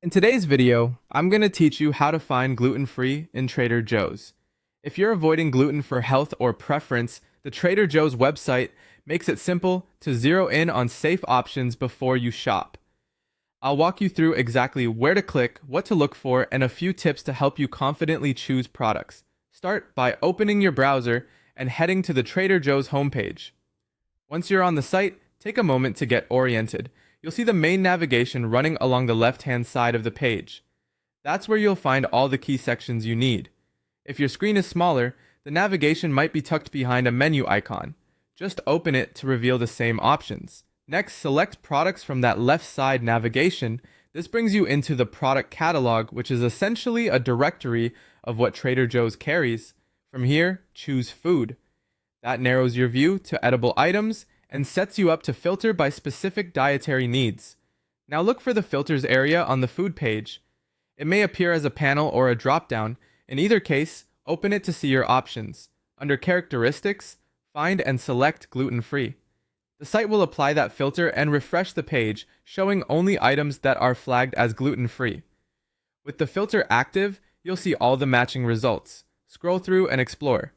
In today's video, I'm going to teach you how to find gluten-free in Trader Joe's. If you're avoiding gluten for health or preference, the Trader Joe's website makes it simple to zero in on safe options before you shop. I'll walk you through exactly where to click, what to look for, and a few tips to help you confidently choose products. Start by opening your browser and heading to the Trader Joe's homepage. Once you're on the site, take a moment to get oriented. You'll see the main navigation running along the left-hand side of the page. That's where you'll find all the key sections you need. If your screen is smaller, the navigation might be tucked behind a menu icon. Just open it to reveal the same options. Next, select products from that left side navigation. This brings you into the product catalog, which is essentially a directory of what Trader Joe's carries. From here, choose food. That narrows your view to edible items and sets you up to filter by specific dietary needs. Now look for the filters area on the food page. It may appear as a panel or a drop-down. In either case, open it to see your options. Under characteristics, find and select gluten-free. The site will apply that filter and refresh the page, showing only items that are flagged as gluten-free. With the filter active, you'll see all the matching results. Scroll through and explore.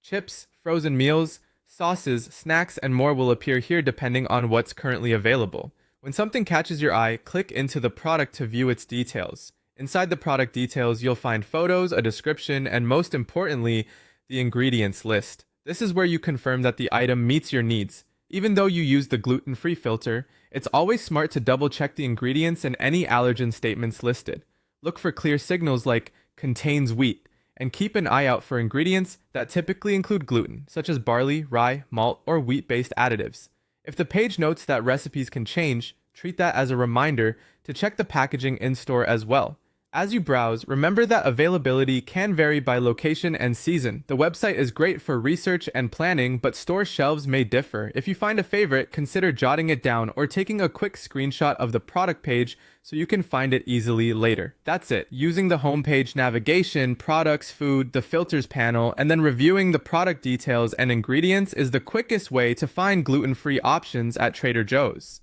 Chips, frozen meals, sauces, snacks, and more will appear here depending on what's currently available. When something catches your eye, click into the product to view its details. Inside the product details, you'll find photos, a description, and most importantly, the ingredients list. This is where you confirm that the item meets your needs. Even though you use the gluten-free filter, it's always smart to double-check the ingredients and any allergen statements listed. Look for clear signals like contains wheat, and keep an eye out for ingredients that typically include gluten, such as barley, rye, malt, or wheat-based additives. If the page notes that recipes can change, treat that as a reminder to check the packaging in-store as well. As you browse, remember that availability can vary by location and season. The website is great for research and planning, but store shelves may differ. If you find a favorite, consider jotting it down or taking a quick screenshot of the product page so you can find it easily later. That's it. Using the homepage navigation, products, food, the filters panel, and then reviewing the product details and ingredients is the quickest way to find gluten-free options at Trader Joe's.